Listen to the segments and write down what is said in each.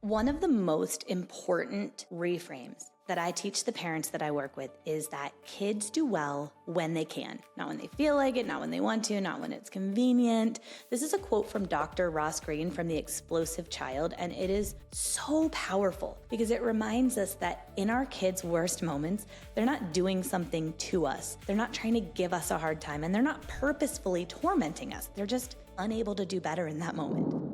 One of the most important reframes that I teach the parents that I work with is that kids do well when they can. Not when they feel like it, not when they want to, not when it's convenient. This is a quote from Dr. Ross Greene from The Explosive Child, and it is so powerful because it reminds us that in our kids' worst moments, they're not doing something to us. They're not trying to give us a hard time, and they're not purposefully tormenting us. They're just unable to do better in that moment.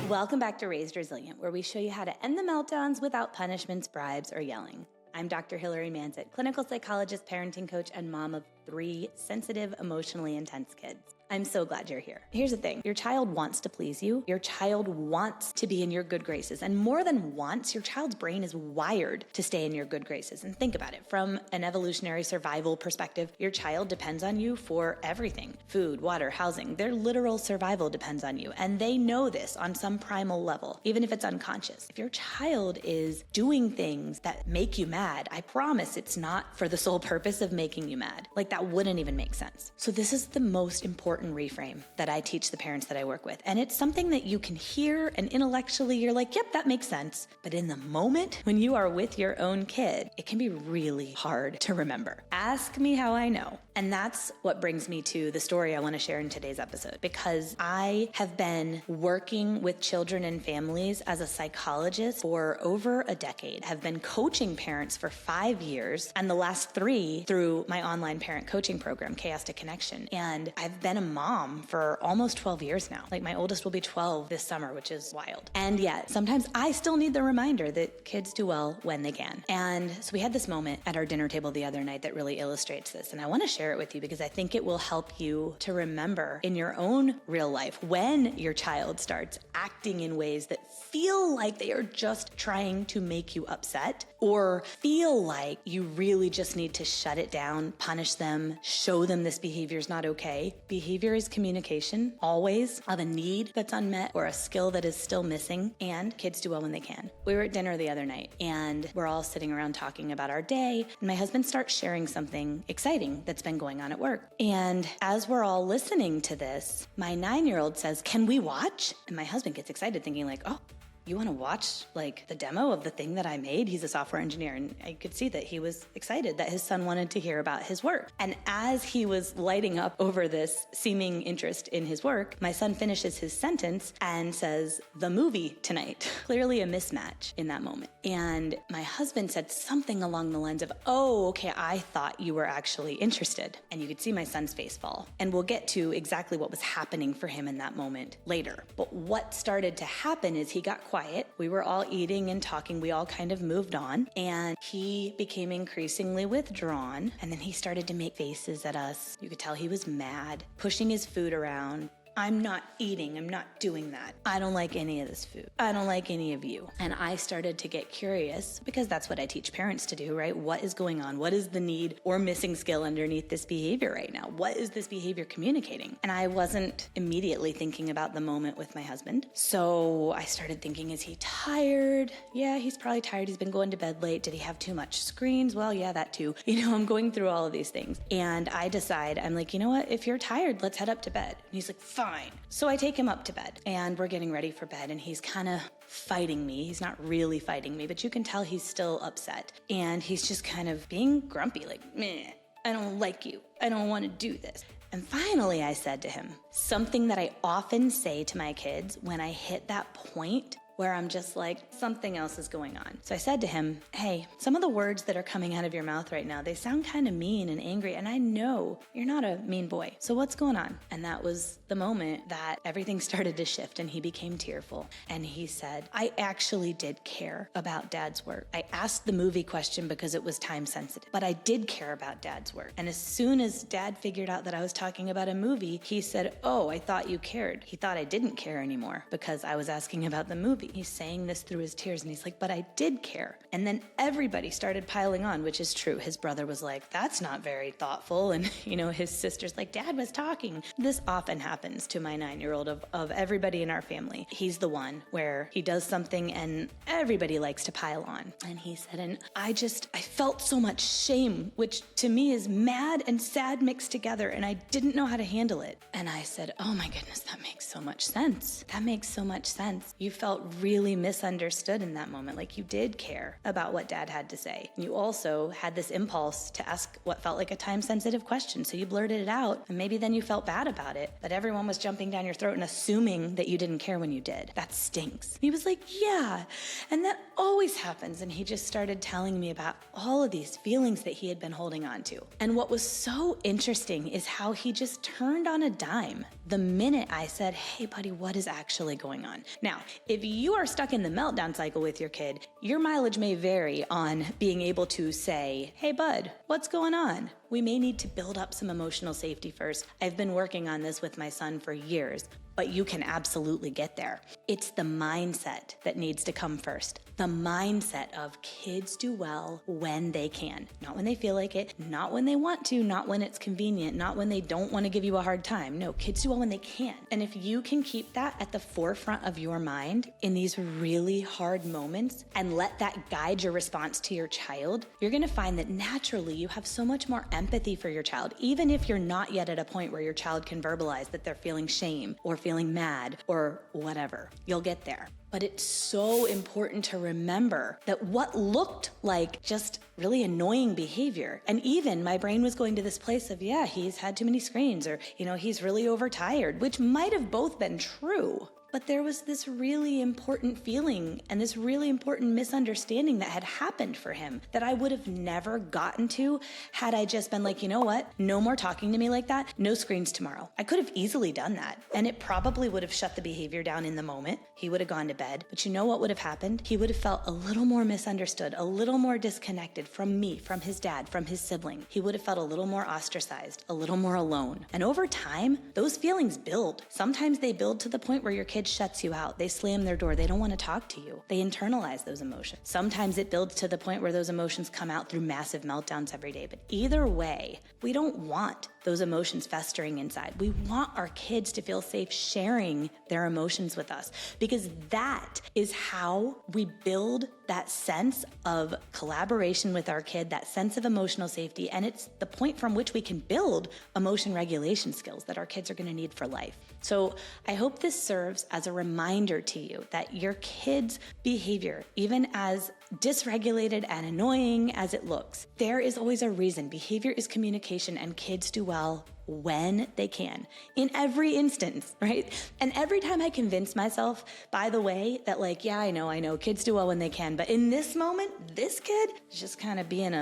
Welcome back to Raised Resilient, where we show you how to end the meltdowns without punishments, bribes, or yelling. I'm Dr. Hillary Manzett, clinical psychologist, parenting coach, and mom of 3 sensitive, emotionally intense kids. I'm so glad you're here. Here's the thing. Your child wants to please you. Your child wants to be in your good graces. And more than wants, your child's brain is wired to stay in your good graces. And think about it. From an evolutionary survival perspective, your child depends on you for everything. Food, water, housing. Their literal survival depends on you. And they know this on some primal level, even if it's unconscious. If your child is doing things that make you mad, I promise it's not for the sole purpose of making you mad. Like, that wouldn't even make sense. So this is the most important reframe that I teach the parents that I work with. And it's something that you can hear and intellectually you're like, yep, that makes sense. But in the moment when you are with your own kid, it can be really hard to remember. Ask me how I know. And that's what brings me to the story I want to share in today's episode, because I have been working with children and families as a psychologist for over a decade, have been coaching parents for 5 years, and the last 3 through my online parent coaching program, Chaos to Connection. And I've been a mom for almost 12 years now. Like, my oldest will be 12 this summer, which is wild. And yet sometimes I still need the reminder that kids do well when they can. And so we had this moment at our dinner table the other night that really illustrates this. And I want to share it with you because I think it will help you to remember in your own real life when your child starts acting in ways that feel like they are just trying to make you upset, or feel like you really just need to shut it down, punish them, show them this behavior is not okay. Behavior is communication, always, of a need that's unmet or a skill that is still missing, and kids do well when they can. We were at dinner the other night, and we're all sitting around talking about our day, and my husband starts sharing something exciting that's been going on at work. And as we're all listening to this, my 9-year-old says, "Can we watch?" And my husband gets excited, thinking like, "Oh, you want to watch like the demo of the thing that I made?" He's a software engineer, and I could see that he was excited that his son wanted to hear about his work. And as he was lighting up over this seeming interest in his work, my son finishes his sentence and says, "The movie tonight." Clearly a mismatch in that moment. And my husband said something along the lines of, "Oh, okay, I thought you were actually interested." And you could see my son's face fall. And we'll get to exactly what was happening for him in that moment later. But what started to happen is he got quiet. We were all eating and talking. We all kind of moved on, and he became increasingly withdrawn. And then he started to make faces at us. You could tell he was mad, pushing his food around. "I'm not eating. I'm not doing that. I don't like any of this food. I don't like any of you." And I started to get curious, because that's what I teach parents to do, right? What is going on? What is the need or missing skill underneath this behavior right now? What is this behavior communicating? And I wasn't immediately thinking about the moment with my husband. So I started thinking, is he tired? Yeah, he's probably tired. He's been going to bed late. Did he have too much screens? Well, yeah, that too. I'm going through all of these things. And I decide, I'm like, you know what? If you're tired, let's head up to bed. And he's like, fine. So I take him up to bed, and we're getting ready for bed, and he's kind of fighting me. He's not really fighting me, but you can tell he's still upset. And he's just kind of being grumpy, like, "Meh, I don't like you. I don't want to do this." And finally I said to him something that I often say to my kids when I hit that point where I'm just like, something else is going on. So I said to him, "Hey, some of the words that are coming out of your mouth right now, they sound kind of mean and angry, and I know you're not a mean boy. So what's going on?" And that was the moment that everything started to shift, and he became tearful. And he said, "I actually did care about Dad's work. I asked the movie question because it was time sensitive, but I did care about Dad's work. And as soon as Dad figured out that I was talking about a movie, he said, 'Oh, I thought you cared.' He thought I didn't care anymore because I was asking about the movie." He's saying this through his tears, and he's like, "But I did care." And then everybody started piling on, which is true. His brother was like, "That's not very thoughtful." And, his sister's like, "Dad was talking." This often happens to my 9-year-old of everybody in our family. He's the one where he does something and everybody likes to pile on. And he said, "And I felt so much shame, which to me is mad and sad mixed together, and I didn't know how to handle it." And I said, "Oh my goodness, that makes so much sense. That makes so much sense. You felt really misunderstood in that moment. Like you did care about what dad had to say. You also had this impulse to ask what felt like a time-sensitive question. So you blurted it out, and maybe then you felt bad about it, but everyone was jumping down your throat and assuming that you didn't care when you did. That stinks. He was like, yeah, and that always happens. And he just started telling me about all of these feelings that he had been holding on to. And what was so interesting is how he just turned on a dime the minute I said, hey buddy, what is actually going on? Now, if you are stuck in the meltdown cycle with your kid, your mileage may vary on being able to say, hey bud, what's going on? We may need to build up some emotional safety first. I've been working on this with my son for years, but you can absolutely get there. It's the mindset that needs to come first. The mindset of kids do well when they can, not when they feel like it, not when they want to, not when it's convenient, not when they don't want to give you a hard time. No, kids do well when they can. And if you can keep that at the forefront of your mind in these really hard moments and let that guide your response to your child, you're going to find that naturally you have so much more empathy for your child, even if you're not yet at a point where your child can verbalize that they're feeling shame or feeling mad or whatever. You'll get there. But it's so important to remember that what looked like just really annoying behavior, and even my brain was going to this place of, yeah, he's had too many screens, or, he's really overtired, which might have both been true. But there was this really important feeling and this really important misunderstanding that had happened for him that I would have never gotten to had I just been like, you know what? No more talking to me like that. No screens tomorrow. I could have easily done that. And it probably would have shut the behavior down in the moment. He would have gone to bed. But you know what would have happened? He would have felt a little more misunderstood, a little more disconnected from me, from his dad, from his sibling. He would have felt a little more ostracized, a little more alone. And over time, those feelings build. Sometimes they build to the point where your kid shuts you out. They slam their door. They don't want to talk to you. They internalize those emotions. Sometimes it builds to the point where those emotions come out through massive meltdowns every day. But either way, we don't want those emotions festering inside. We want our kids to feel safe sharing their emotions with us, because that is how we build that sense of collaboration with our kid, that sense of emotional safety. And it's the point from which we can build emotion regulation skills that our kids are going to need for life. So I hope this serves as a reminder to you that your kids' behavior, even as dysregulated and annoying as it looks, there is always a reason. Behavior is communication, and kids do well when they can, in every instance, right? And every time I convince myself, by the way, that like, yeah, I know, kids do well when they can, but in this moment, this kid is just kind of being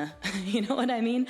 you know what I mean?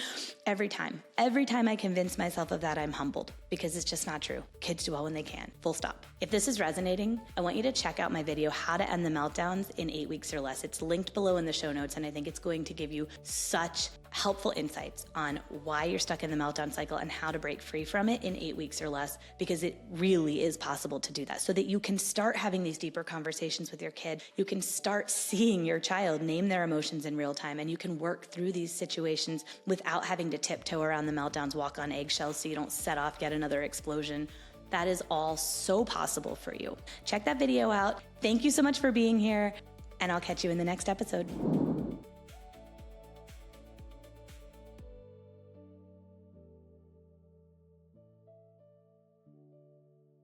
Every time I convince myself of that, I'm humbled, because it's just not true. Kids do well when they can, full stop. If this is resonating, I want you to check out my video, How to End the Meltdowns in 8 Weeks or Less. It's linked below in the show notes, and I think it's going to give you such helpful insights on why you're stuck in the meltdown cycle and how to break free from it in 8 weeks or less, because it really is possible to do that, so that you can start having these deeper conversations with your kid. You can start seeing your child name their emotions in real time, and you can work through these situations without having to tiptoe around the meltdowns, walk on eggshells so you don't set off yet another explosion. That is all so possible for you. Check that video out. Thank you so much for being here, and I'll catch you in the next episode.